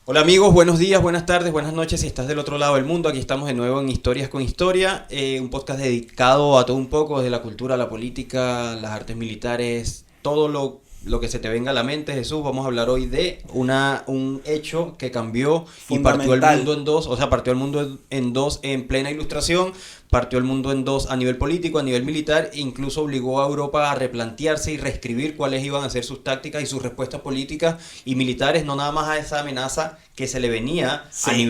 Hola amigos, buenos días, buenas tardes, buenas noches si estás del otro lado del mundo. Aquí estamos de nuevo en Historias con Historia, un podcast dedicado a todo un poco, desde la cultura, la política, las artes militares, todo lo que se te venga a la mente, Jesús. Vamos a hablar hoy de un hecho que cambió y partió el Fundamental. mundo en dos, o sea, partió el mundo en dos en plena ilustración, partió el mundo en dos a nivel político, a nivel militar, e incluso obligó a Europa a replantearse y reescribir cuáles iban a ser sus tácticas y sus respuestas políticas y militares, no nada más a esa amenaza que se le venía a Sí.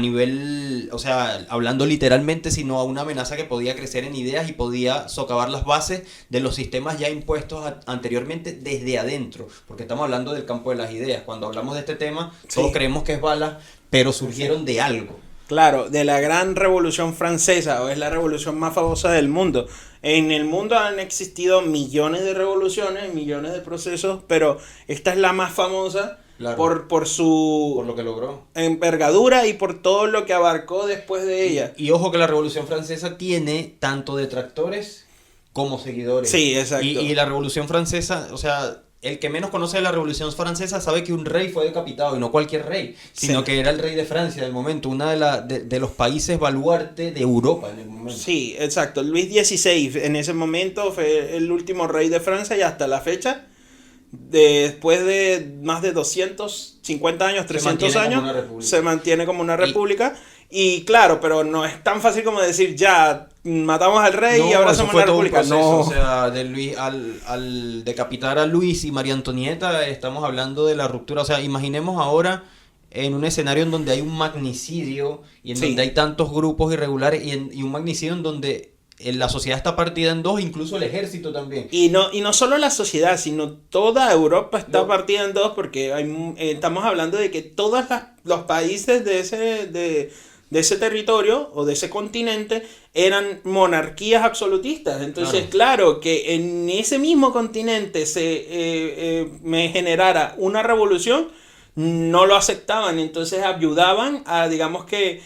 nivel, o sea, hablando literalmente, sino a una amenaza que podía crecer en ideas y podía socavar las bases de los sistemas ya impuestos anteriormente desde adentro, porque estamos hablando del campo de las ideas. Cuando hablamos de este tema, todos Sí. creemos que es balas, pero surgieron de algo. Claro, de la gran revolución francesa, o es la revolución más famosa del mundo. En el mundo han existido millones de revoluciones, millones de procesos, pero esta es la más famosa Claro, por por su lo que logró. envergadura y por todo lo que abarcó después de ella. Y ojo que la Revolución Francesa tiene tanto detractores como seguidores. Sí, Y exacto. la Revolución Francesa, o sea, el que menos conoce de la Revolución Francesa sabe que un rey fue decapitado, y no cualquier rey, sino Sí. que era el rey de Francia del momento, una de los países baluarte de Europa en el momento. Sí, exacto. Luis XVI en ese momento fue el último rey de Francia y hasta la fecha, después de más de 250 años, Se 300 mantiene como años, una república. se mantiene como una Y república. Y claro, pero no es tan fácil como decir, ya, matamos al rey y no, ahora eso somos fue una todo un república. proceso, o No. sea, de Luis, al decapitar a Luis y María Antonieta, estamos hablando de la ruptura, o sea, imaginemos ahora en un escenario en donde hay un magnicidio y en donde Sí. hay tantos grupos irregulares y un magnicidio en donde la sociedad está partida en dos, incluso el ejército también. Y no solo la sociedad, sino toda Europa está Lo, partida en dos porque estamos hablando de que todos los países de ese territorio o de ese continente eran monarquías absolutistas. Entonces, claro. claro, que en ese mismo continente me generara una revolución, no lo aceptaban. Entonces ayudaban a, digamos que,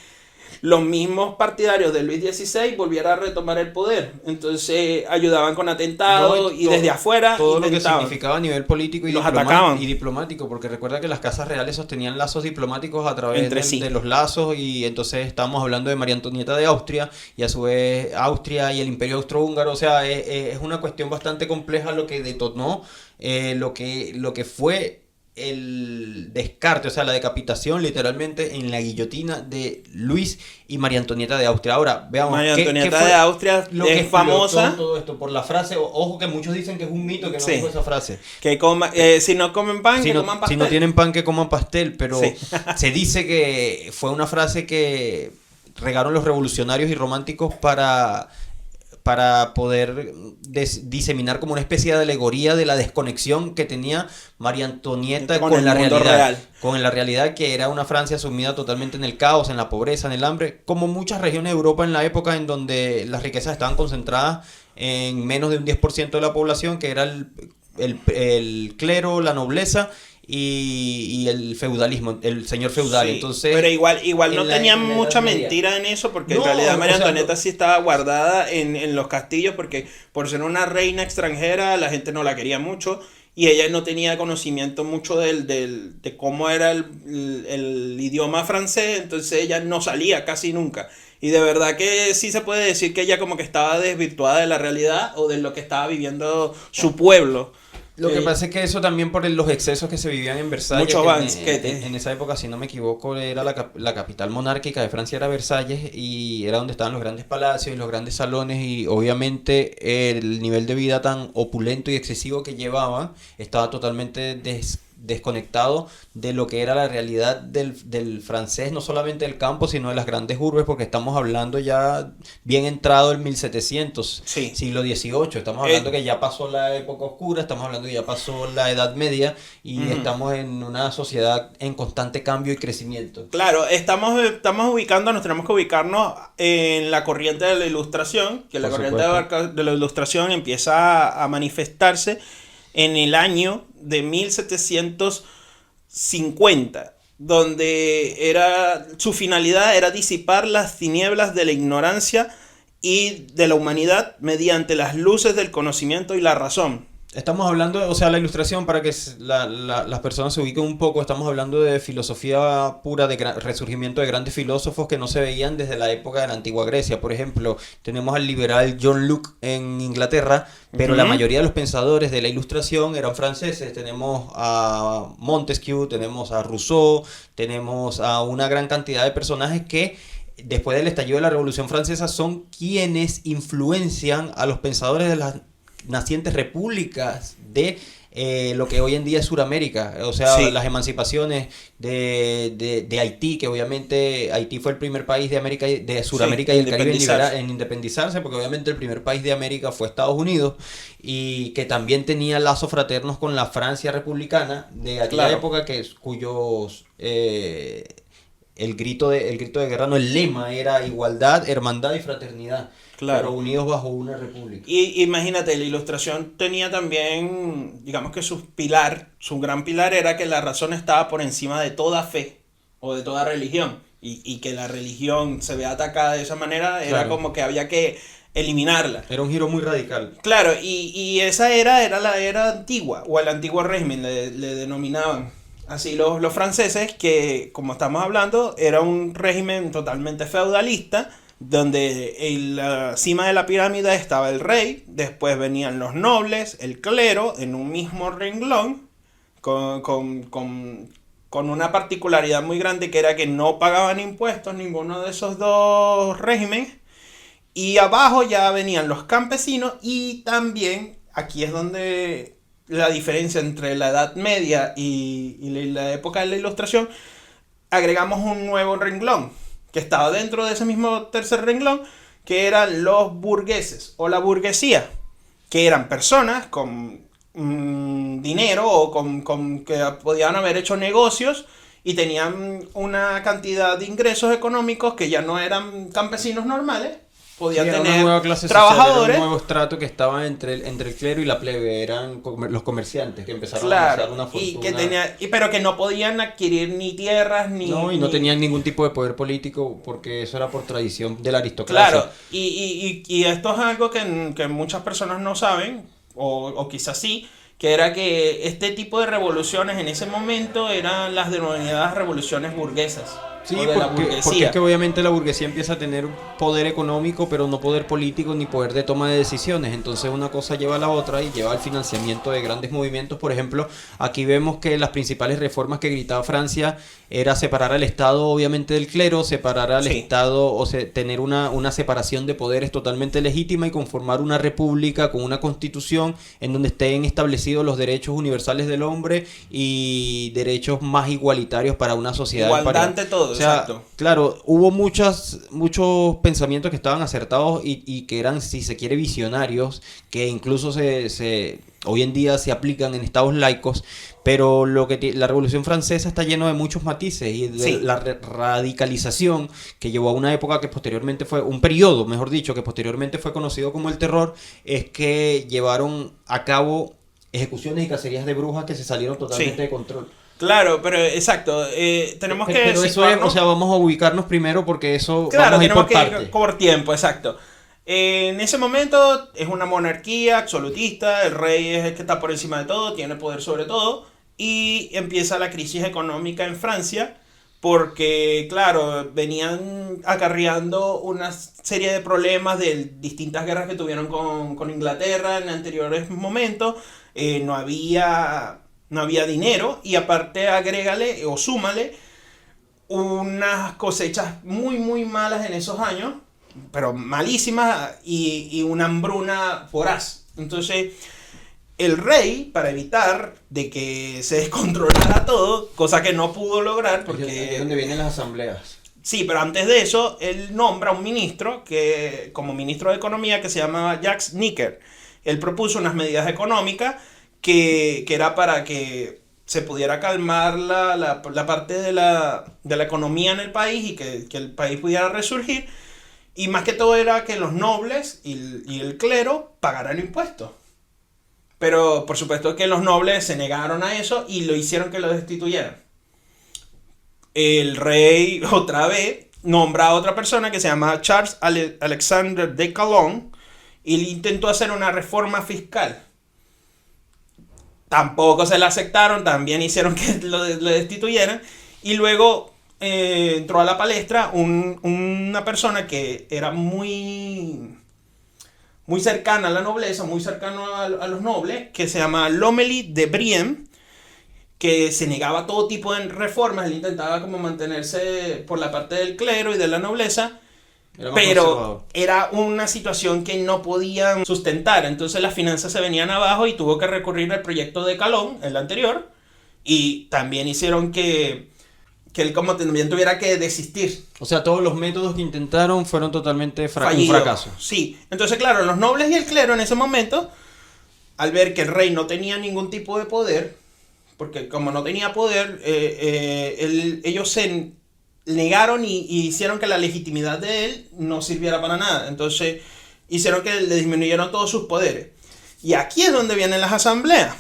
los mismos partidarios de Luis XVI volvieran a retomar el poder. Entonces ayudaban con No, atentados y desde afuera todo lo que intentaban. significaba a nivel político Y los atacaban diplomático, porque recuerda que las casas reales sostenían lazos diplomáticos a través entre de sí. los lazos, y entonces estamos hablando de María Antonieta de Austria y a su vez Austria y el Imperio Austrohúngaro, o sea, es una cuestión bastante compleja lo que detonó, lo que fue el descarte, o sea, la decapitación literalmente en la guillotina de Luis y María Antonieta de Austria. Ahora, veamos, María ¿qué Antonieta de fue Austria lo que es explotó famosa. todo esto? Por la frase, ojo que muchos dicen que es un mito que no Sí. dijo esa frase. Si no comen pan, que coman Si no pastel. tienen pan, que coman pastel, pero Sí. se dice que fue una frase que regaron los revolucionarios y románticos para poder diseminar como una especie de alegoría de la desconexión que tenía María Antonieta Con con el la mundo realidad, real. con la realidad que era una Francia sumida totalmente en el caos, en la pobreza, en el hambre, como muchas regiones de Europa en la época en donde las riquezas estaban concentradas en menos de un 10% de la población, que era el clero, la nobleza y el feudalismo, el señor feudal. Sí, Entonces, pero igual no tenían en la Edad mucha Media. mentira en eso, porque en No, realidad María o sea, Antonieta sí estaba guardada en los castillos, porque por ser una reina extranjera la gente no la quería mucho y ella no tenía conocimiento mucho de cómo era el idioma francés, entonces ella no salía casi nunca. Y de verdad que sí se puede decir que ella como que estaba desvirtuada de la realidad o de lo que estaba viviendo su pueblo. lo que pasa es que eso también por los excesos que se vivían en Versalles, Muchos que banquetes. en esa época, si no me equivoco, era la capital monárquica de Francia, era Versalles, y era donde estaban los grandes palacios y los grandes salones, y obviamente el nivel de vida tan opulento y excesivo que llevaban estaba totalmente desconectado de lo que era la realidad del francés, no solamente del campo, sino de las grandes urbes, porque estamos hablando ya bien entrado el 1700, Sí. siglo XVIII, estamos hablando Eh, que ya pasó la época oscura, estamos hablando que ya pasó la Edad Media y Ujú. estamos en una sociedad en constante cambio y crecimiento. Claro, estamos ubicándonos, tenemos que ubicarnos en la corriente de la ilustración, que la Por corriente supuesto. de la ilustración empieza a manifestarse en el año de 1750, donde su finalidad era disipar las tinieblas de la ignorancia y de la humanidad mediante las luces del conocimiento y la razón. Estamos hablando, o sea, la ilustración para que las personas se ubiquen un poco, estamos hablando de filosofía pura, de resurgimiento de grandes filósofos que no se veían desde la época de la antigua Grecia. Por ejemplo, tenemos al liberal John Locke en Inglaterra, pero la Ujú. mayoría de los pensadores de la ilustración eran franceses. Tenemos a Montesquieu, tenemos a Rousseau, tenemos a una gran cantidad de personajes que después del estallido de la Revolución Francesa son quienes influencian a los pensadores de las nacientes repúblicas de lo que hoy en día es Suramérica, o sea, Sí, las emancipaciones de Haití, que obviamente Haití fue el primer país de América, de sí, Suramérica y el Caribe en, independizarse. en independizarse, porque obviamente el primer país de América fue Estados Unidos y que también tenía lazos fraternos con la Francia republicana de aquella Claro, época, cuyos el grito de guerra, no, el lema era igualdad, hermandad y fraternidad, pero claro. unidos bajo una república. Y imagínate, la ilustración tenía también, digamos que su gran pilar era que la razón estaba por encima de toda fe o de toda religión. Y que la religión se vea atacada de esa manera era Claro, como que había que eliminarla. era un giro muy radical. Claro, y esa era la era antigua, o el antiguo régimen, le denominaban. Así los franceses, que como estamos hablando, era un régimen totalmente feudalista, donde en la cima de la pirámide estaba el rey, después venían los nobles, el clero, en un mismo renglón, con, con, con, con una particularidad muy grande que era que no pagaban impuestos ninguno de esos dos regímenes, y abajo ya venían los campesinos y también aquí es donde la diferencia entre la Edad Media y la época de la Ilustración, agregamos un nuevo renglón que estaba dentro de ese mismo tercer renglón, que eran los burgueses o la burguesía, que eran personas con dinero o con que podían haber hecho negocios y tenían una cantidad de ingresos económicos que ya no eran campesinos normales, Sí, podían era una tener nueva clase social, era un trabajadores. nuevo estrato que estaba entre el clero y la plebe, eran los comerciantes que empezaron a Claro, amasar una y que fortuna. tenía, pero que no podían adquirir ni tierras No, y no tenían ningún tipo de poder político porque eso era por tradición de la aristocracia. claro, y esto es algo que muchas personas no saben, o quizás sí, que era que este tipo de revoluciones en ese momento eran las denominadas revoluciones burguesas, o Sí, de la porque es burguesía. que obviamente la burguesía empieza a tener poder económico, pero no poder político ni poder de toma de decisiones. Entonces una cosa lleva a la otra y lleva al financiamiento de grandes movimientos. Por ejemplo, aquí vemos que las principales reformas que gritaba Francia era separar al Estado obviamente del clero, separar al Sí, Estado, o sea, tener una separación de poderes totalmente legítima y conformar una república con una constitución en donde estén establecidos los derechos universales del hombre y derechos más igualitarios para una sociedad en igualdad paridad. ante todo, O sea, exacto. claro, hubo muchos pensamientos que estaban acertados y que eran, si se quiere, visionarios, que incluso hoy en día se aplican en estados laicos, pero la Revolución Francesa está lleno de muchos matices y de Sí, la radicalización que llevó a una época que posteriormente fue, un periodo, mejor dicho, que posteriormente fue conocido como el terror, es que llevaron a cabo ejecuciones y cacerías de brujas que se salieron sí. totalmente de control. Claro, pero exacto. Tenemos que Pero eso es, o situarnos. sea, vamos a ubicarnos primero porque eso Claro, vamos a ir tenemos por que ir partes. por tiempo, exacto. En ese momento es una monarquía absolutista, el rey es el que está por encima de todo, tiene poder sobre todo, y empieza la crisis económica en Francia, porque, claro, venían acarreando una serie de problemas de distintas guerras que tuvieron con Inglaterra en anteriores momentos, no había dinero, y aparte agrégale o súmale unas cosechas muy muy malas en esos años, pero malísimas, y una hambruna voraz. Entonces, el rey, para evitar de que se descontrolara todo, cosa que no pudo lograr, Aquí es donde porque vienen las asambleas. sí, pero antes de eso, él nombra un ministro que, como ministro de Economía, que se llamaba Jacques Necker. Él propuso unas medidas económicas que era para que se pudiera calmar la parte de la economía en el país y que el país pudiera resurgir. Y más que todo era que los nobles y el clero pagaran impuestos. Pero por supuesto que los nobles se negaron a eso y lo hicieron que lo destituyeran. El rey otra vez nombra a otra persona que se llama Charles Alexander de Calonne y le intentó hacer una reforma fiscal. tampoco se la aceptaron, también hicieron que lo destituyeran. Y luego entró a la palestra una persona que era muy cercana a la nobleza, muy cercano a los nobles, que se llama Lomélie de Brienne, que se negaba a todo tipo de reformas. Él intentaba como mantenerse por la parte del clero y de la nobleza, pero era una situación que no podían sustentar. Entonces las finanzas se venían abajo y tuvo que recurrir al proyecto de Calón, el anterior, y también hicieron que él como también tuviera que desistir. O sea, todos los métodos que intentaron fueron totalmente un fracaso. Sí, entonces claro, los nobles y el clero en ese momento, al ver que el rey no tenía ningún tipo de poder, porque como no tenía poder, ellos se negaron y hicieron que la legitimidad de él no sirviera para nada. Entonces hicieron que le disminuyeron todos sus poderes. Y aquí es donde vienen las asambleas.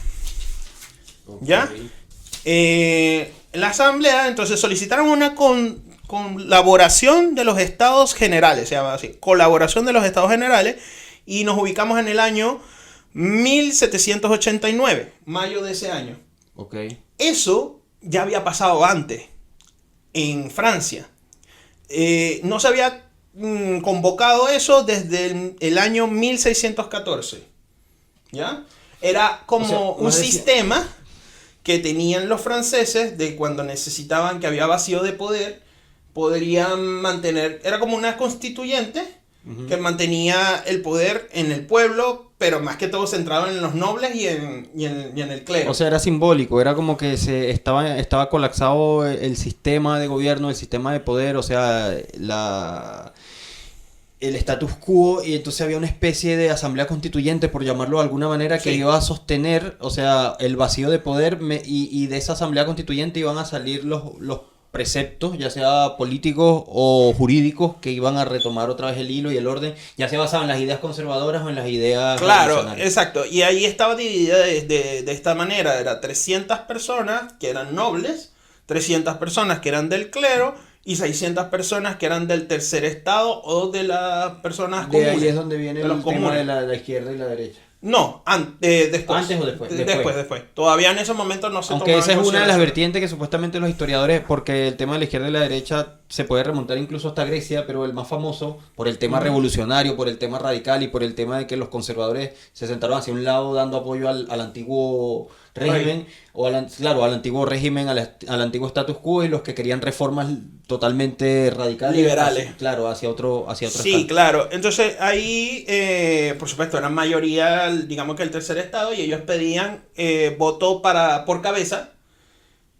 Okay. ¿Ya? La asamblea entonces solicitaron una colaboración de los estados generales, se llama así, colaboración de los estados generales, y nos ubicamos en el año 1789, mayo de ese año. Okay. Eso ya había pasado antes, en Francia. No se había convocado eso desde el año 1614. ¿Ya? Era como un sistema que tenían los franceses de cuando necesitaban, que había vacío de poder, podrían mantener, era como una constituyente que mantenía el poder en el pueblo, pero más que todo centrado en los nobles y en el clero. O sea, era simbólico, era como que estaba colapsado el sistema de gobierno, el sistema de poder, o sea, el status quo, y entonces había una especie de asamblea constituyente, por llamarlo de alguna manera, que iba a sostener, o sea, el vacío de poder, y de esa asamblea constituyente iban a salir los preceptos, ya sea políticos o jurídicos, que iban a retomar otra vez el hilo y el orden, ya se basaban en las ideas conservadoras o en las ideas revolucionarias. Exacto, y ahí estaba dividida de esta manera, era 300 personas que eran nobles, 300 personas que eran del clero, y 600 personas que eran del tercer estado o de las personas comunes. De ahí es donde viene el tema de la izquierda y la derecha. No, después. ¿Antes o después? Después. Todavía en ese momento no se Aunque esa es una de las vertientes que supuestamente los historiadores, porque el tema de la izquierda y la derecha se puede remontar incluso hasta Grecia, pero el más famoso, por el tema revolucionario, por el tema radical y por el tema de que los conservadores se sentaron hacia un lado dando apoyo al antiguo régimen, o al antiguo régimen, al antiguo status quo, y los que querían reformas totalmente radicales, liberales, hacia otro sí, estado. Claro. Entonces ahí, por supuesto, eran mayoría, digamos que el tercer estado, y ellos pedían voto por cabeza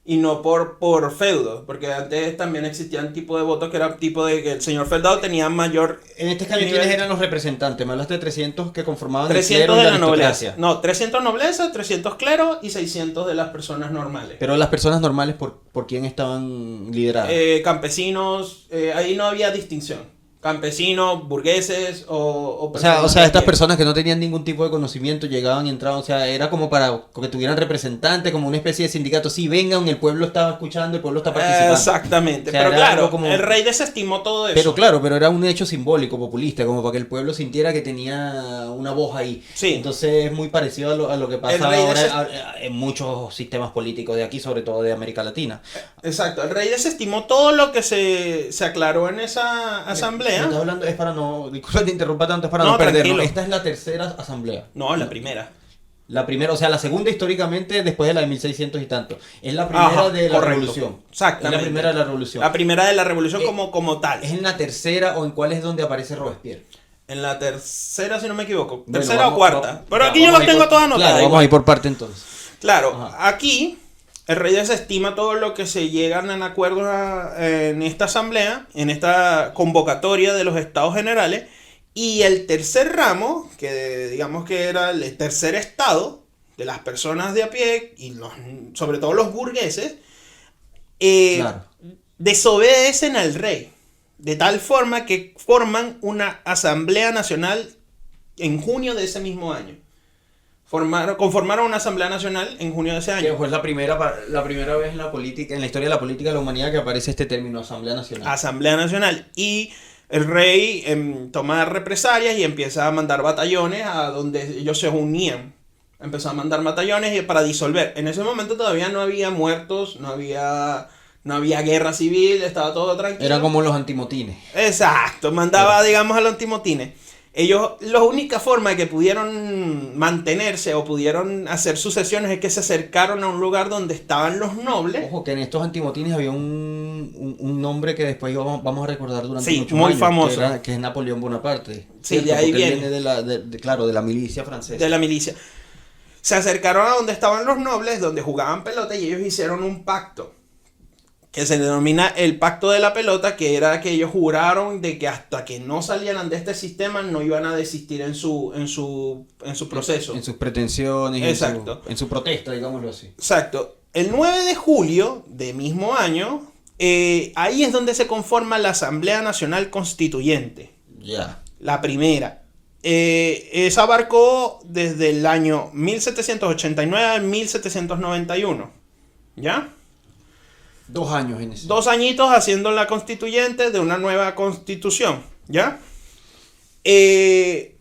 y no por feudo, porque antes también existían tipo de votos que era tipo de que el señor feudado tenía mayor. En este caso, ¿quiénes eran los representantes? Me hablaste de 300 que conformaban 300 el clero de y la nobleza. aristocracia. No, 300 nobleza, 300 clero y 600 de las personas normales. Pero las personas normales, ¿por quién estaban lideradas? Campesinos, ahí no había distinción. Campesinos, burgueses o personas. O sea, estas personas que no tenían ningún tipo de conocimiento llegaban y entraban, o sea, era como para que tuvieran representantes, como una especie de sindicato. Sí, vengan, el pueblo estaba escuchando, el pueblo está participando. Exactamente, o sea, pero claro, como el rey desestimó todo eso. Pero era un hecho simbólico, populista, como para que el pueblo sintiera que tenía una voz ahí. Sí. Entonces es muy parecido a lo que pasa ahora en muchos sistemas políticos de aquí, sobre todo de América Latina. Exacto, el rey desestimó todo lo que se aclaró en esa asamblea. Estás hablando, es para no, disculpa te interrumpa tanto, es para no perderlo. Esta es la tercera asamblea. No, la primera. La primera, o sea, la segunda históricamente después de la de 1600 y tanto. Es la primera de la revolución. Exactamente. Es la primera de la revolución. La primera de la revolución como tal. ¿Es en la tercera o en cuál es donde aparece Robespierre? En la tercera, si no me equivoco. Tercera o cuarta. Pero aquí yo las tengo todas anotadas. Claro, vamos a ir por parte entonces. Claro, aquí el rey desestima todo lo que se llegan en acuerdos en esta asamblea, en esta convocatoria de los estados generales, y el tercer ramo, que digamos que era el tercer estado de las personas de a pie, y sobre todo los burgueses, desobedecen al rey, de tal forma que forman una asamblea nacional en junio de ese mismo año. Conformaron una asamblea nacional en junio de ese año. Que fue la primera vez en la política, en la historia de la política de la humanidad, que aparece este término, asamblea nacional. Asamblea nacional. Y el rey toma represalias y empieza a mandar batallones a donde ellos se unían Empezó a mandar batallones para disolver. En ese momento todavía no había muertos, no había guerra civil, estaba todo tranquilo. Eran como los antimotines. Exacto, mandaba, digamos, a los antimotines. Ellos, la única forma de que pudieron mantenerse o pudieron hacer sucesiones es que se acercaron a un lugar donde estaban los nobles. Ojo, que en estos antimotines había un nombre que después vamos a recordar durante Sí, muchos muy años, famoso. que es Napoleón Bonaparte. Sí, ¿cierto? de ahí Porque él viene. Claro, de la milicia francesa. De la milicia. Se acercaron a donde estaban los nobles, donde jugaban pelota, y ellos hicieron un pacto que se denomina el pacto de la pelota, que era que ellos juraron de que hasta que no salieran de este sistema no iban a desistir en su proceso. En sus pretensiones, Exacto. en su protesta, digámoslo así. Exacto. El 9 de julio de mismo año, ahí es donde se conforma la Asamblea Nacional Constituyente. Ya. La primera. Esa abarcó desde el año 1789 al 1791. ¿Ya? 2 años en eso. 2 añitos haciendo la constituyente de una nueva constitución. ¿Ya?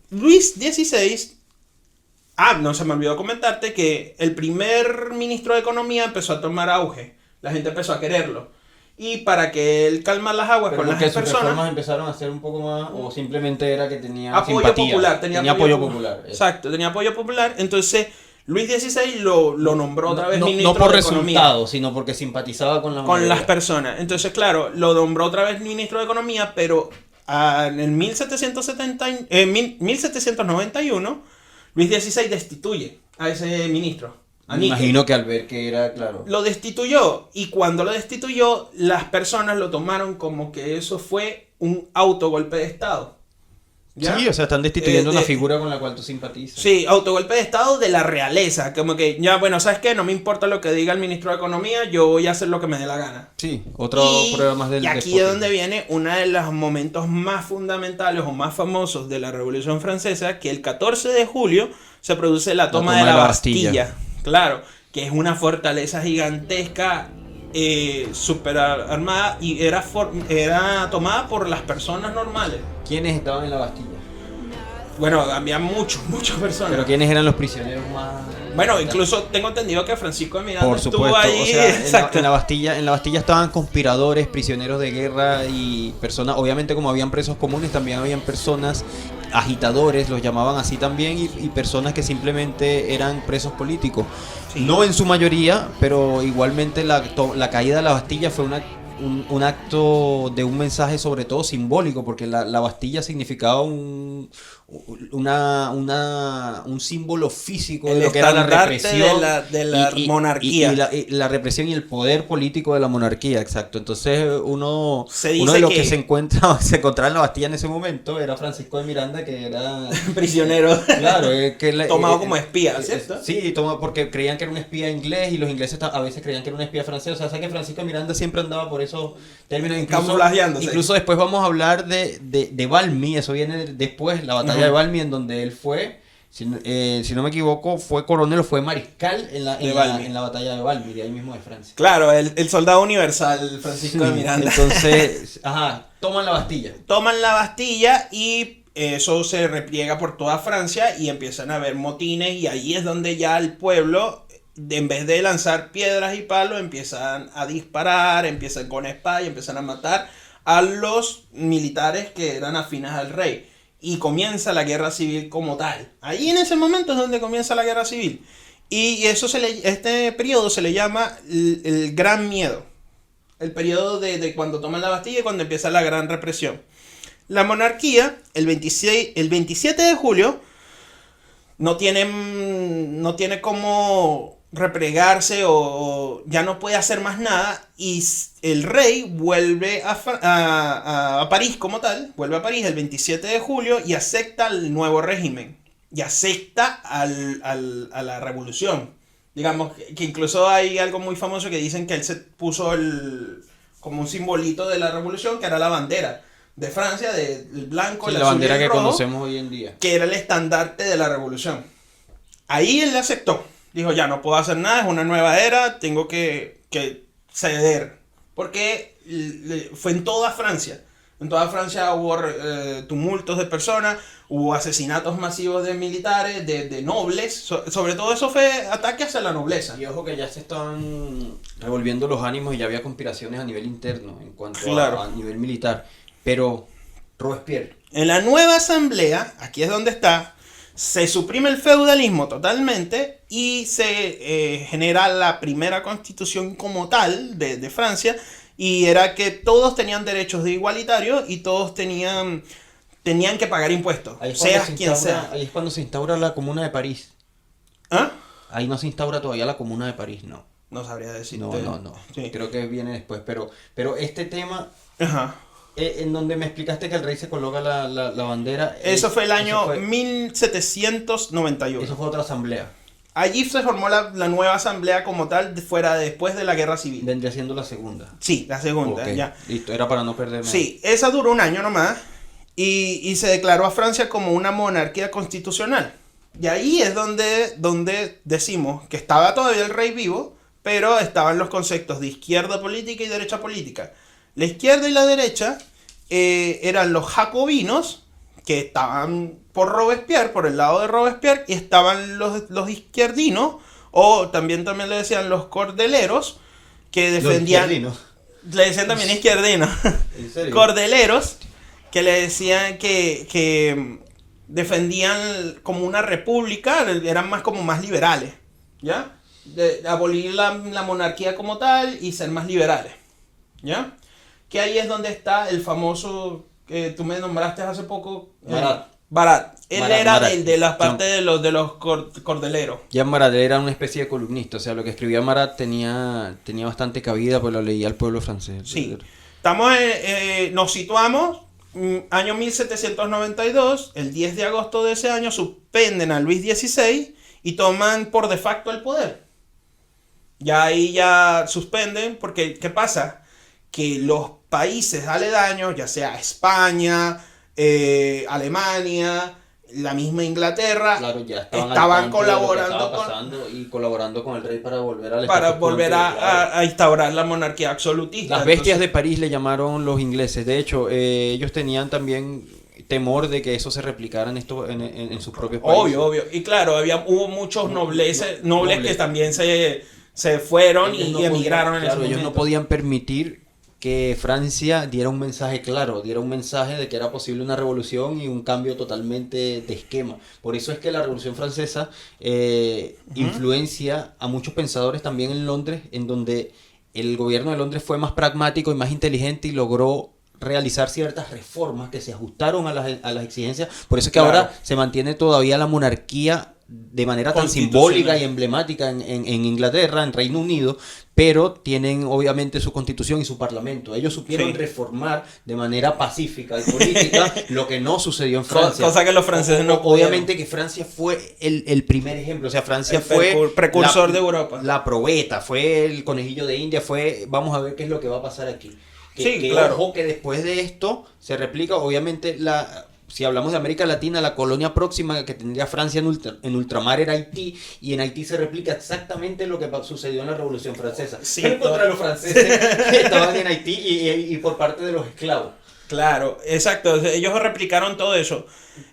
Luis XVI. No se me olvidó comentarte que el primer ministro de Economía empezó a tomar auge. La gente empezó a quererlo. Y para que él calmara las aguas Pero con las porque sus personas. reformas empezaron a ser un poco más, o simplemente era que tenía Apoyo simpatía, popular, tenía apoyo popular. Exacto, tenía apoyo popular. Entonces, Luis XVI lo nombró otra vez ministro no por de Economía. resultados, sino porque simpatizaba con la Con mayoría. las personas. Entonces, claro, lo nombró otra vez ministro de Economía, pero en el 1791, Luis XVI destituye a ese ministro. A Me Níquel. imagino que al ver que era, claro. Lo destituyó, y cuando lo destituyó, las personas lo tomaron como que eso fue un autogolpe de Estado. ¿Ya? Sí, o sea, están destituyendo una de- figura con la cual tú simpatizas. Sí, autogolpe de Estado de la realeza. Como que, ya, bueno, ¿sabes qué? No me importa lo que diga el ministro de Economía, yo voy a hacer lo que me dé la gana. Sí, otra prueba más del Y aquí es despotismo. donde viene uno de los momentos más fundamentales o más famosos de la Revolución Francesa, que el 14 de julio se produce la toma de la Bastilla. Claro, que es una fortaleza gigantesca, super armada, y era tomada por las personas normales. ¿Quiénes estaban en la Bastilla? Bueno, había muchas personas. Pero ¿quiénes eran los prisioneros más...? Bueno, incluso tengo entendido que Francisco de Miranda Por estuvo supuesto, ahí. o sea, Exacto. en la Bastilla estaban conspiradores, prisioneros de guerra y personas, obviamente como habían presos comunes, también habían personas, agitadores, los llamaban así también, y personas que simplemente eran presos políticos. Sí. No en su mayoría, pero igualmente la caída de la Bastilla fue un acto de un mensaje sobre todo simbólico, porque la Bastilla significaba un símbolo físico de El lo que era la estandarte represión de la monarquía. y la represión y el poder político de la monarquía, exacto. Entonces uno Se dice de los que- que se encontraba en la Bastilla en ese momento era Francisco de Miranda, que era Prisionero. claro, Tomado como espía, ¿cierto? Sí, porque creían que era un espía inglés, y los ingleses a veces creían que era un espía francés. O sea, que Francisco de Miranda siempre andaba por esos términos. Camuflajeándose. Incluso después vamos a hablar de Valmy, eso viene después, la batalla de Valmy, en donde él fue, si no me equivoco, fue coronel o fue mariscal en la batalla de Valmy, de ahí mismo de Francia. Claro, el soldado universal, Francisco de Miranda. Entonces, toman la Bastilla. Toman la Bastilla y eso se repliega por toda Francia y empiezan a haber motines, y ahí es donde ya el pueblo, en vez de lanzar piedras y palos, empiezan a disparar, empiezan con espada y empiezan a matar a los militares que eran afines al rey. Y comienza la guerra civil como tal. Ahí en ese momento es donde comienza la guerra civil. Y este periodo se le llama el Gran Miedo. El periodo de cuando toman la Bastilla y cuando empieza la gran represión. La monarquía, el 27 de julio, no tiene cómo replegarse o ya no puede hacer más nada, y el rey vuelve a París como tal, vuelve a París el 27 de julio y acepta el nuevo régimen y acepta a la revolución. Digamos que incluso hay algo muy famoso que dicen que él se puso como un simbolito de la revolución, que era la bandera de Francia, del blanco, Sí, el la azul y bandera el que rojo, conocemos hoy en día. que era el estandarte de la revolución. Ahí él aceptó. Dijo, ya no puedo hacer nada, es una nueva era, tengo que ceder. Porque fue en toda Francia. En toda Francia hubo tumultos de personas, hubo asesinatos masivos de militares, de nobles. Sobre todo eso fue ataque hacia la nobleza. Y ojo que ya se estaban revolviendo los ánimos y ya había conspiraciones a nivel interno en cuanto Claro. a nivel militar. Pero Robespierre, En la nueva asamblea, aquí es donde está, se suprime el feudalismo totalmente y se genera la primera constitución como tal de Francia, y era que todos tenían derechos de igualitario y todos tenían que pagar impuestos, ahí es cuando seas quien sea. ahí es cuando se instaura la Comuna de París. ¿Ah? Ahí no se instaura todavía la Comuna de París, no. No sabría decirte. No. Sí. Creo que viene después, pero este tema Ajá. en donde me explicaste que el rey se coloca la bandera. Eso fue el año eso fue 1791. otra asamblea. Allí se formó la nueva asamblea como tal, después de la guerra civil. Vendría siendo la segunda. Sí, la segunda, Ok, ya. listo, era para no perderme. Sí, esa duró un año nomás y se declaró a Francia como una monarquía constitucional. Y ahí es donde decimos que estaba todavía el rey vivo, pero estaban los conceptos de izquierda política y derecha política. La izquierda y la derecha eran los jacobinos, que estaban por Robespierre, por el lado de Robespierre, y estaban los izquierdinos, o también le decían los cordeleros, que defendían... Le decían también izquierdinos. ¿En serio? Cordeleros, que le decían que defendían como una república, eran más liberales, ¿ya? De abolir la monarquía como tal y ser más liberales, ¿ya? Que ahí es donde está el famoso que tú me nombraste hace poco. Marat. Marat. Él Marat, era Marat. el de las partes de los cordeleros. Jean Marat era una especie de columnista, o sea, lo que escribía Marat tenía bastante cabida, pues lo leía el pueblo francés. Sí. Nos situamos, año 1792, el 10 de agosto de ese año suspenden a Luis XVI y toman por de facto el poder. Ya ahí ya suspenden, porque ¿qué pasa? Que los países aledaños, ya sea España, Alemania, la misma Inglaterra, Claro, ya estaban colaborando colaborando con el rey para volver al para status quo volver anterior, claro. a instaurar la monarquía absolutista. Las bestias Entonces, de París le llamaron los ingleses. De hecho, ellos tenían también temor de que eso se replicara en sus propios países. obvio. Y claro, hubo muchos nobles nobles. que también se fueron Ellos y no podían- emigraron en ese claro, ellos momento. no podían permitir que Francia diera un mensaje claro, diera un mensaje de que era posible una revolución y un cambio totalmente de esquema. Por eso es que la Revolución Francesa influencia a muchos pensadores también en Londres, en donde el gobierno de Londres fue más pragmático y más inteligente y logró realizar ciertas reformas que se ajustaron a las exigencias. Por eso es que Claro. ahora se mantiene todavía la monarquía de manera tan simbólica y emblemática en Inglaterra, en Reino Unido, pero tienen obviamente su constitución y su parlamento. Ellos supieron Sí. reformar de manera pacífica y política lo que no sucedió en Francia. Cosa que los franceses no pudieron. Obviamente que Francia fue el primer ejemplo, o sea, Francia El fue precursor de Europa. La probeta, fue el conejillo de India, vamos a ver qué es lo que va a pasar aquí. Sí, claro. Ojo que después de esto se replica, obviamente, si hablamos de América Latina, la colonia próxima que tendría Francia en ultramar era Haití, y en Haití se replica exactamente lo que sucedió en la Revolución Francesa. Sí, Pero contra los franceses que estaban en Haití y por parte de los esclavos. Claro, exacto. Ellos replicaron todo eso.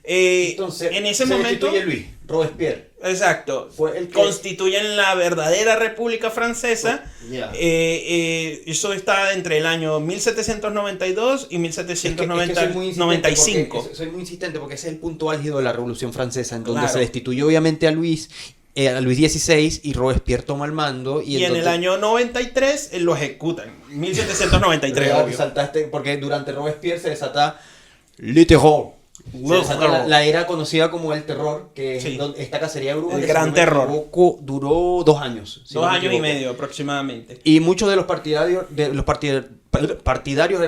Entonces, en ese se momento, destituye Luis Robespierre. exacto, Fue el que- constituyen la verdadera República Francesa. Ya. Eso está entre el año 1792 y Es que soy muy insistente 1795. soy muy insistente porque ese es el punto álgido de la Revolución Francesa, en donde Claro. se destituyó obviamente a Luis XVI, y Robespierre toma el mando. Y en el año 93 lo ejecutan. 1793, obvio. Saltaste, porque durante Robespierre se desata Le Terror. Se desata la era conocida como el terror, que es Sí. esta cacería de brujas. El que, gran si no me terror. equivoco, duró 2 años. si no 2 me años y equivoco. medio aproximadamente. Y muchos de los partidarios de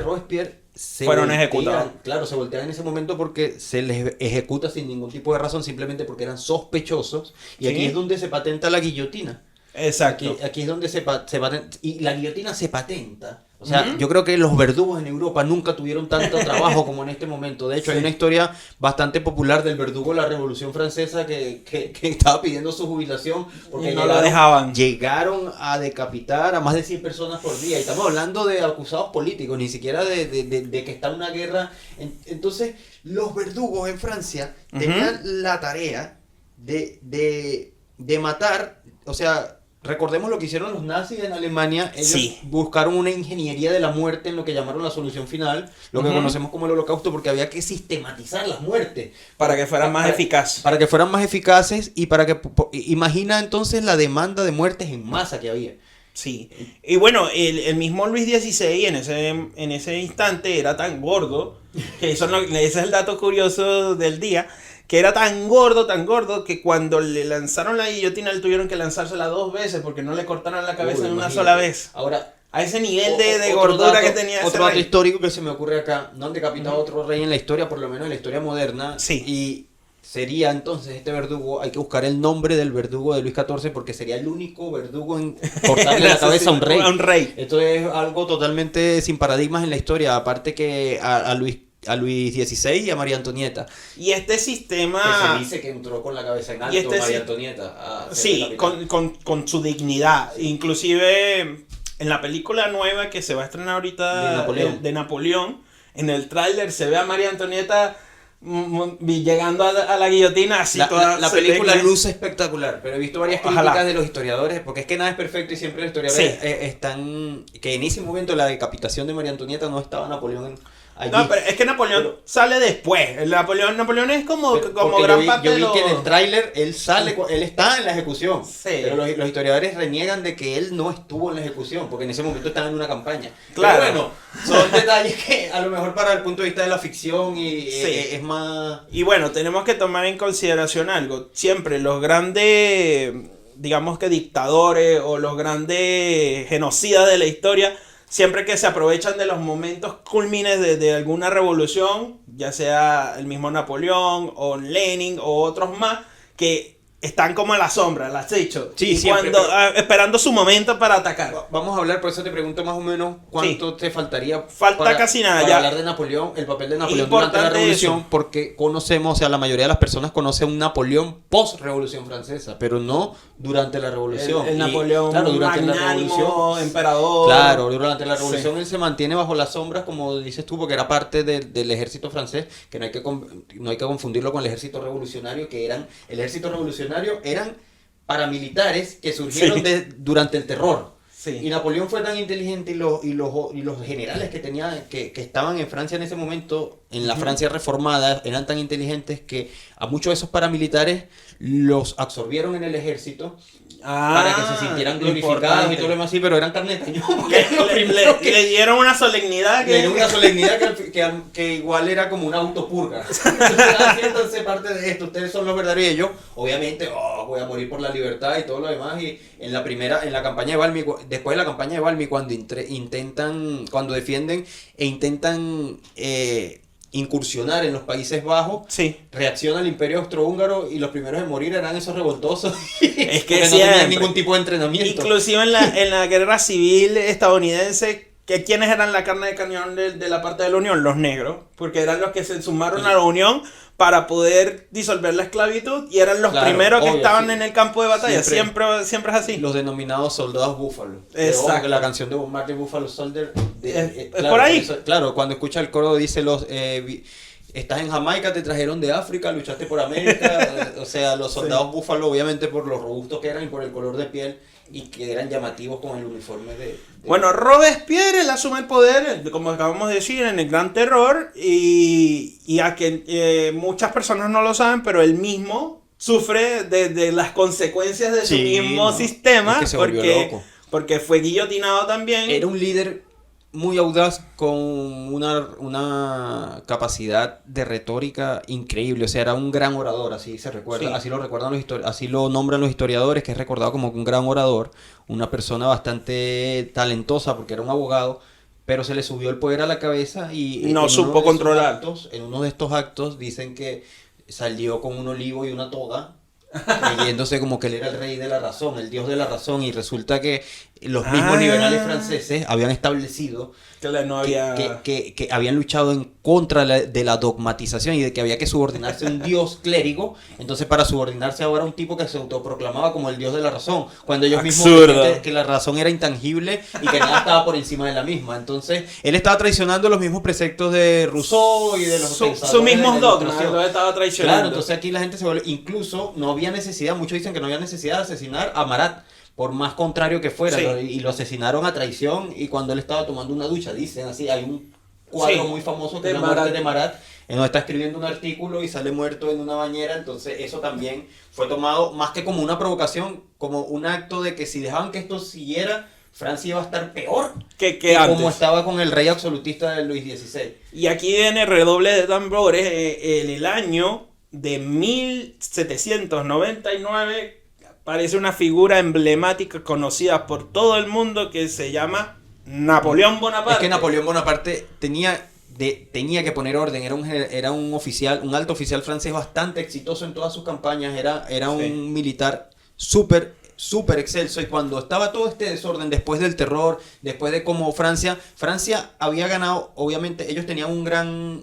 Robespierre Fueron ejecutados. Claro, se voltean en ese momento porque se les ejecuta sin ningún tipo de razón, simplemente porque eran sospechosos. Y Sí. aquí es donde se patenta la guillotina. Exacto. Aquí es donde se patenta. Y la guillotina se patenta. O sea, yo creo que los verdugos en Europa nunca tuvieron tanto trabajo como en este momento. De hecho, hay una historia bastante popular del verdugo de la Revolución Francesa que estaba pidiendo su jubilación porque no lo dejaban. Llegaron a decapitar a más de 100 personas por día. Y estamos hablando de acusados políticos, ni siquiera de que está una guerra. Entonces, los verdugos en Francia tenían la tarea de matar, o sea... Recordemos lo que hicieron los nazis en Alemania. Ellos buscaron una ingeniería de la muerte en lo que llamaron la solución final, lo que conocemos como el holocausto, porque había que sistematizar las muertes. Para que fueran más eficaces. Para que fueran más eficaces y para que... Imagina entonces la demanda de muertes en masa que había. Sí. Y bueno, el mismo Luis XVI en ese instante era tan gordo, que ese es el dato curioso del día, que era tan gordo, que cuando le lanzaron la guillotina, le tuvieron que lanzársela 2 veces porque no le cortaron la cabeza en una sola vez. Ahora, a ese nivel de gordura que tenía ese otro dato rey. histórico que se me ocurre acá, no han decapitado a otro rey en la historia, por lo menos en la historia moderna. Sí. Y sería entonces este verdugo, hay que buscar el nombre del verdugo de Luis XIV porque sería el único verdugo en cortarle la cabeza a un rey. A un rey. Esto es algo totalmente sin paradigmas en la historia, aparte que a Luis XVI y a María Antonieta. Y este sistema... Que se dice que entró con la cabeza en alto María sí, Antonieta. Sí, con su dignidad. Inclusive en la película nueva que se va a estrenar ahorita de Napoleón, en el tráiler se ve a María Antonieta llegando a la guillotina así la película luce espectacular, pero he visto varias críticas de los historiadores, porque es que nada es perfecto y siempre los historiadores están... Que en ese momento la decapitación de María Antonieta no estaba Napoleón allí. No, pero es que Napoleón sale después. Napoleón es como gran parte de yo vi que en el tráiler él sale, él está en la ejecución. Sí. Pero los historiadores reniegan de que él no estuvo en la ejecución, porque en ese momento estaba en una campaña. Claro. Pero bueno, son detalles que a lo mejor para el punto de vista de la ficción es más... Y bueno, tenemos que tomar en consideración algo. Siempre los grandes, digamos que dictadores o los grandes genocidas de la historia, siempre que se aprovechan de los momentos cúlmines de alguna revolución, ya sea el mismo Napoleón o Lenin o otros más, que están como a la sombra, al acecho, sí, siempre, esperando su momento para atacar. Vamos a hablar, por eso te pregunto más o menos cuánto te faltaría. Falta casi nada. Para ya hablar de Napoleón, el papel de Napoleón durante la revolución, eso. Porque conocemos, o sea, la mayoría de las personas conocen un Napoleón post-revolución francesa, pero no durante la revolución. El Napoleón, claro, durante magnánimo, la revolución, emperador. Claro, durante la revolución él se mantiene bajo las sombras, como dices tú, porque era parte del ejército francés, que no hay que confundirlo con el ejército revolucionario, el ejército revolucionario eran paramilitares que surgieron durante el terror. Sí. Y Napoleón fue tan inteligente y los generales que tenía que estaban en Francia en ese momento, en la Francia reformada, eran tan inteligentes que a muchos de esos paramilitares los absorbieron en el ejército para que se sintieran glorificados y todo lo demás así, pero eran carne de cañón. Le dieron una solemnidad que igual era como una autopurga. Haciéndose parte de esto, ustedes son los verdaderos y ellos, obviamente, voy a morir por la libertad y todo lo demás. Y en la campaña de Valmy, después de la campaña de Valmy, cuando defienden e intentan incursionar en los Países Bajos, reacciona el Imperio Austrohúngaro y los primeros en morir eran esos revoltosos. Es que no tenían ningún tipo de entrenamiento. Inclusive en la guerra civil estadounidense, ¿quiénes eran la carne de cañón de la parte de la Unión? Los negros, porque eran los que se sumaron a la Unión para poder disolver la esclavitud y eran los primeros que estaban en el campo de batalla. Siempre es así. Los denominados soldados búfalo. Exacto. La canción de Bob Marley, Buffalo Soldier. Es por ahí. Claro, cuando escucha el coro dice estás en Jamaica, te trajeron de África, luchaste por América. O sea, los soldados búfalo, obviamente por lo robustos que eran y por el color de piel y que eran llamativos con el uniforme Bueno, Robespierre él asume el poder, como acabamos de decir, en el Gran Terror y a que muchas personas no lo saben, pero él mismo sufre de las consecuencias de su mismo sistema, es que porque fue guillotinado también. Era un líder muy audaz con una capacidad de retórica increíble, o sea, era un gran orador, así se recuerda, así lo recuerdan así lo nombran los historiadores, que es recordado como un gran orador, una persona bastante talentosa porque era un abogado, pero se le subió el poder a la cabeza y no supo controlar. En uno de estos actos dicen que salió con un olivo y una toga creyéndose como que él era el rey de la razón, el dios de la razón, y resulta que los mismos liberales franceses habían establecido No había... que habían luchado en contra de la dogmatización y de que había que subordinarse a un dios clérigo. Entonces, para subordinarse ahora a un tipo que se autoproclamaba como el dios de la razón, cuando ellos mismos decían que la razón era intangible y que nada estaba por encima de la misma. Entonces, él estaba traicionando los mismos preceptos de Rousseau y de los pensadores sus mismos de la dogmas, Ilustración. lo estaba traicionando. Claro, entonces aquí la gente se vuelve... Incluso no había necesidad, muchos dicen que no había necesidad de asesinar a Marat, por más contrario que fuera, Sí. ¿no? Y lo asesinaron a traición y cuando él estaba tomando una ducha, dicen así, hay un cuadro Sí, muy famoso que de es la muerte Marat. de Marat, en donde está escribiendo un artículo y sale muerto en una bañera. Entonces eso también fue tomado más que como una provocación, como un acto de que si dejaban que esto siguiera, Francia iba a estar peor que que antes. como estaba con el rey absolutista de Luis XVI. Y aquí viene redoble de tambores, en el año de 1799 aparece una figura emblemática conocida por todo el mundo que se llama Napoleón Bonaparte. Es que Napoleón Bonaparte tenía que poner orden, era un oficial, un alto oficial francés bastante exitoso en todas sus campañas, era un militar súper excelso, y cuando estaba todo este desorden, después del terror, después de cómo Francia había ganado, obviamente ellos tenían un gran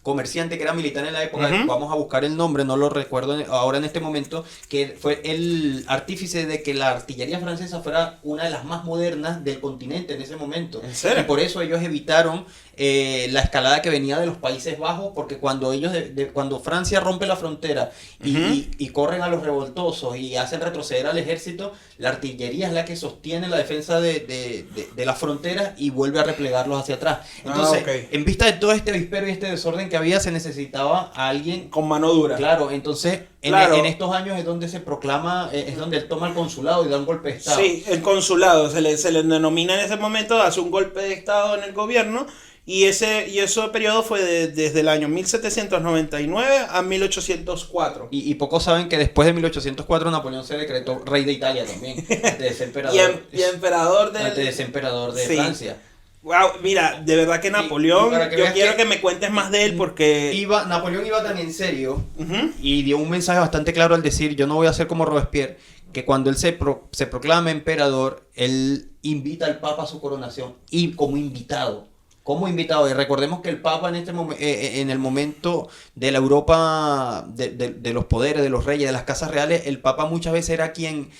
comerciante que era militar en la época, vamos a buscar el nombre, no lo recuerdo ahora en este momento, que fue el artífice de que la artillería francesa fuera una de las más modernas del continente en ese momento. ¿En serio? Y por eso ellos evitaron la escalada que venía de los Países Bajos, porque cuando ellos cuando Francia rompe la frontera y corren a los revoltosos y hacen retroceder al ejército, la artillería es la que sostiene la defensa de las fronteras y vuelve a replegarlos hacia atrás. Entonces, en vista de todo este avispero y este desorden que había, se necesitaba a alguien con mano dura. Claro, entonces en estos años es donde se proclama, es donde él toma el consulado y da un golpe de estado. Sí, el consulado se le denomina en ese momento, hace un golpe de estado en el gobierno. Y ese periodo fue desde el año 1799 a 1804. Y pocos saben que después de 1804 Napoleón se decretó rey de Italia también, antes de ser emperador, y emperador antes de ser emperador de Francia. Wow, mira, de verdad que Napoleón, yo quiero que me cuentes más de él porque... Napoleón iba tan en serio y dio un mensaje bastante claro al decir, yo no voy a ser como Robespierre, que cuando él se proclama emperador, él invita al Papa a su coronación y como invitado. Y recordemos que el Papa en en el momento de la Europa, de los poderes, de los reyes, de las casas reales, el Papa muchas veces era quien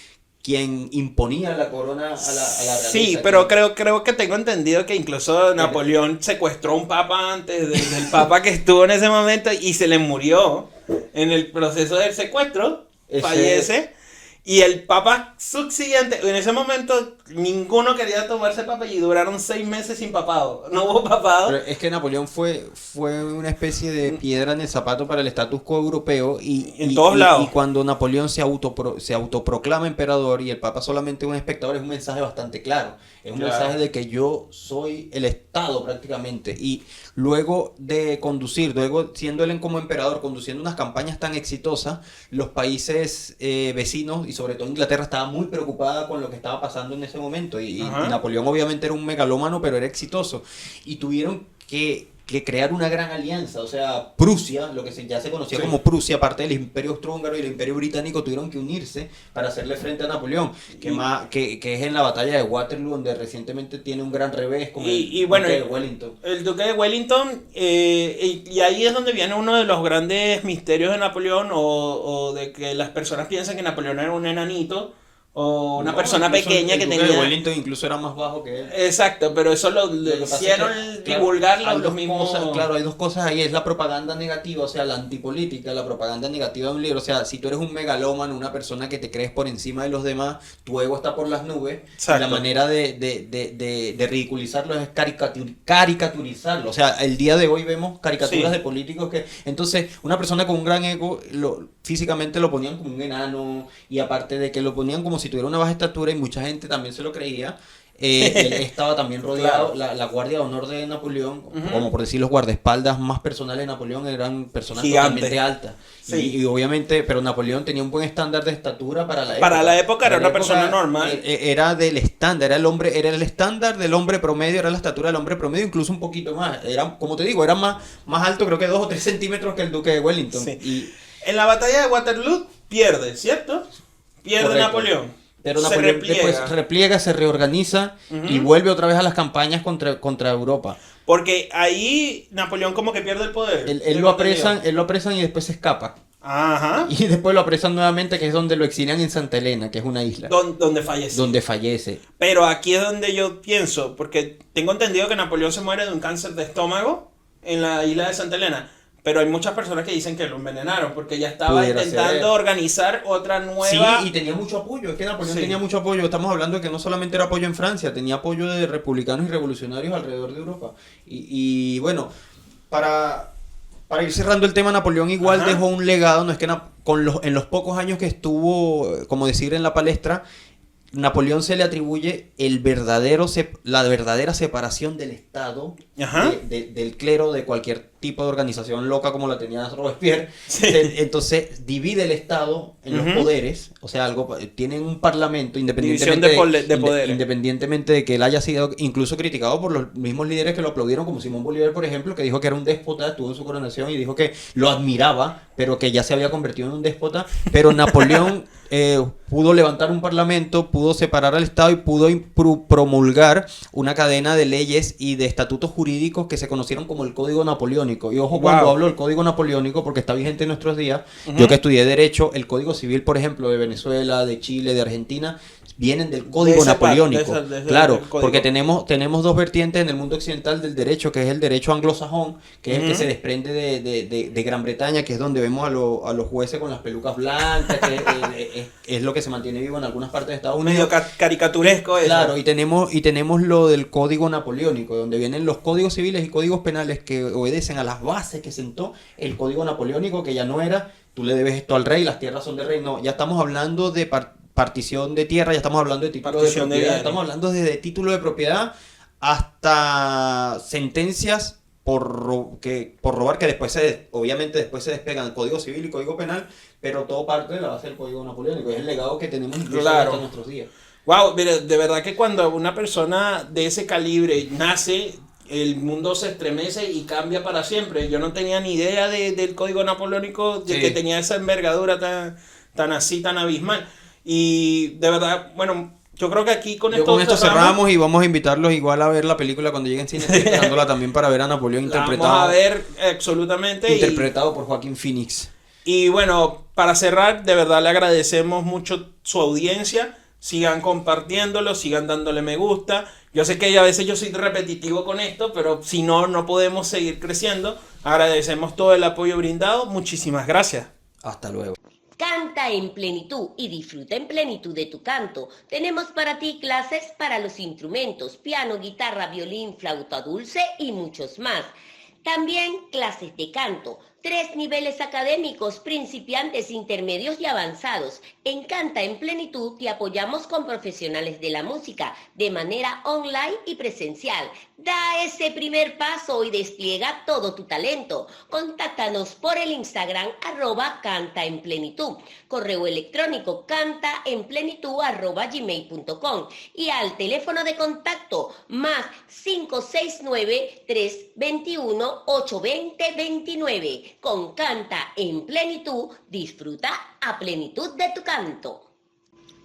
imponía la corona a la realeza. Sí, pero creo que tengo entendido que incluso Napoleón secuestró a un papa antes del papa que estuvo en ese momento y se le murió en el proceso del secuestro, fallece. Y el papa subsiguiente, en ese momento ninguno quería tomarse papa y duraron 6 meses sin papado. No hubo papado. Pero es que Napoleón fue una especie de piedra en el zapato para el status quo europeo en todos lados. Y cuando Napoleón se autoproclama emperador y el papa solamente un espectador, es un mensaje bastante claro. Es un mensaje de que yo soy el Estado prácticamente. Y luego siendo él como emperador, conduciendo unas campañas tan exitosas, los países vecinos y sobre todo Inglaterra estaba muy preocupada con lo que estaba pasando en ese momento. Y Napoleón obviamente era un megalómano, pero era exitoso. Y tuvieron que crear una gran alianza, o sea, Prusia, lo que ya se conocía como Prusia, parte del Imperio Austrohúngaro y el Imperio Británico, tuvieron que unirse para hacerle frente a Napoleón, que es en la batalla de Waterloo, donde recientemente tiene un gran revés con el Duque de Wellington. El Duque de Wellington, y ahí es donde viene uno de los grandes misterios de Napoleón, o de que las personas piensan que Napoleón era un enanito, o una persona pequeña que tenía... El Duque de Wellington incluso era más bajo que él. Exacto, pero eso lo hicieron divulgarlo los mismos... Claro, hay dos cosas ahí, es la propaganda negativa, o sea, la antipolítica, la propaganda negativa de un libro. O sea, si tú eres un megalómano, una persona que te crees por encima de los demás, tu ego está por las nubes. La manera de ridiculizarlo es caricaturizarlo. O sea, el día de hoy vemos caricaturas de políticos que... Entonces, una persona con un gran ego, físicamente lo ponían como un enano, y aparte de que lo ponían como si tuviera una baja estatura, y mucha gente también se lo creía. Él estaba también rodeado, la guardia de honor de Napoleón, como por decir los guardaespaldas más personales de Napoleón, eran personas totalmente altas. Y obviamente, pero Napoleón tenía un buen estándar de estatura para la época. Para la época era una persona normal. Era del estándar, era el estándar del hombre promedio, era la estatura del hombre promedio, incluso un poquito más. Era, como te digo, era más alto, creo que 2 o 3 centímetros que el Duque de Wellington. Sí. En la batalla de Waterloo pierde, ¿cierto? Pierde Correcto. Napoleón. Pero Se Napoleón repliega. después repliega, se reorganiza y vuelve otra vez a las campañas contra Europa. Porque ahí Napoleón como que pierde el poder. Él Tengo lo apresan, entendido. él lo apresan y después se escapa. Ajá. Y después lo apresan nuevamente, que es donde lo exilian en Santa Elena, que es una isla, Donde fallece. donde fallece. Pero aquí es donde yo pienso, porque tengo entendido que Napoleón se muere de un cáncer de estómago en la isla de Santa Elena. Pero hay muchas personas que dicen que lo envenenaron porque ya estaba Pudiera intentando ser. organizar otra Sí, nueva. y tenía mucho apoyo, es que Napoleón Sí. tenía mucho apoyo. Estamos hablando de que no solamente era apoyo en Francia, tenía apoyo de republicanos y revolucionarios alrededor de Europa. Y bueno, para ir cerrando el tema, Napoleón igual Ajá. dejó un legado, no es que en los pocos años que estuvo, como decir, en la palestra, Napoleón se le atribuye la verdadera separación del Estado, Ajá. del clero, de cualquier tipo de organización loca como la tenía Robespierre. Sí. Entonces divide el Estado en los Ujú. poderes, o sea, tienen un parlamento División independientemente de poderes. independientemente de que él haya sido incluso criticado por los mismos líderes que lo aplaudieron, como Simón Bolívar, por ejemplo, que dijo que era un déspota, estuvo en su coronación y dijo que lo admiraba, pero que ya se había convertido en un déspota. Pero Napoleón pudo levantar un parlamento, pudo separar al Estado y pudo promulgar una cadena de leyes y de estatutos jurídicos que se conocieron como el Código Napoleónico. Y ojo, cuando Wow. hablo del Código Napoleónico, porque está vigente en nuestros días, Ujú. yo que estudié Derecho, el Código Civil, por ejemplo, de Venezuela, de Chile, de Argentina, vienen del Código esa parte, Napoleónico. de ese Claro, código. porque tenemos dos vertientes en el mundo occidental del derecho, que es el derecho anglosajón, que es el que Ujú. se desprende de Gran Bretaña, que es donde vemos a los jueces con las pelucas blancas, que es lo que se mantiene vivo en algunas partes de Estados Unidos. Medio caricaturesco eso. Claro, y tenemos lo del Código Napoleónico, donde vienen los códigos civiles y códigos penales que obedecen a las bases que sentó el Código Napoleónico, que ya no era, tú le debes esto al rey, las tierras son del rey, no, ya estamos hablando de partición de tierra, ya estamos hablando de título de Partición de propiedad, bienes. estamos hablando desde título de propiedad hasta sentencias por robar, que obviamente después se despegan el Código Civil y Código Penal, pero todo parte de la base del Código Napoleónico, es el legado que tenemos incluso Claro. hasta nuestros días. Wow, mire, de verdad que cuando una persona de ese calibre nace, el mundo se estremece y cambia para siempre. Yo no tenía ni idea del código napoleónico, de Sí. que tenía esa envergadura tan así, tan abismal. Y de verdad, bueno, yo creo que aquí con esto cerramos y vamos a invitarlos igual a ver la película cuando lleguen cine, estoy esperándola también para ver a Napoleón la vamos a ver absolutamente. interpretado por Joaquín Phoenix. Y bueno, para cerrar, de verdad le agradecemos mucho su audiencia. Sigan compartiéndolo, sigan dándole me gusta. Yo sé que a veces yo soy repetitivo con esto, pero si no, no podemos seguir creciendo. Agradecemos todo el apoyo brindado. Muchísimas gracias. Hasta luego. Canta en plenitud y disfruta en plenitud de tu canto. Tenemos para ti clases para los instrumentos, piano, guitarra, violín, flauta dulce y muchos más. También clases de canto, 3 niveles académicos, principiantes, intermedios y avanzados. En Canta en Plenitud te apoyamos con profesionales de la música de manera online y presencial. Da ese primer paso y despliega todo tu talento. Contáctanos por el Instagram @cantaenplenitud, correo electrónico cantaenplenitud@gmail.com y al teléfono de contacto más 569-321-820-29. Con Canta en Plenitud, disfruta a plenitud de tu canto.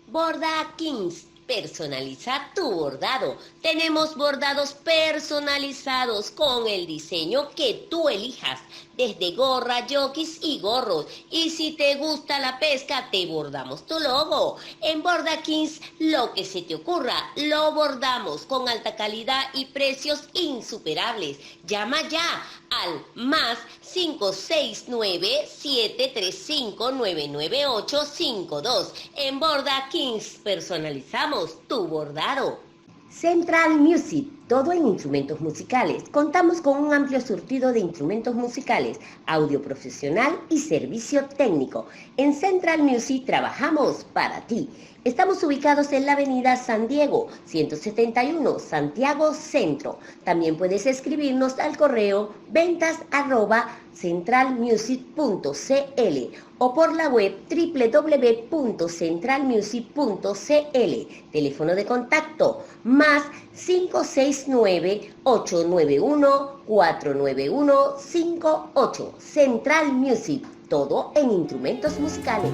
Borda Kings, personaliza tu bordado. Tenemos bordados personalizados con el diseño que tú elijas, desde gorra, jockeys y gorros. Y si te gusta la pesca, te bordamos tu logo. En Borda Kings, lo que se te ocurra, lo bordamos con alta calidad y precios insuperables. Llama ya al más 569-735-99852. En Borda Kings personalizamos tu bordado. Central Music, todo en instrumentos musicales. Contamos con un amplio surtido de instrumentos musicales, audio profesional y servicio técnico. En Central Music trabajamos para ti. Estamos ubicados en la avenida San Diego, 171, Santiago Centro. También puedes escribirnos al correo ventas@centralmusic.cl o por la web www.centralmusic.cl. Teléfono de contacto más 569-891-49158. Central Music, Todo en instrumentos musicales.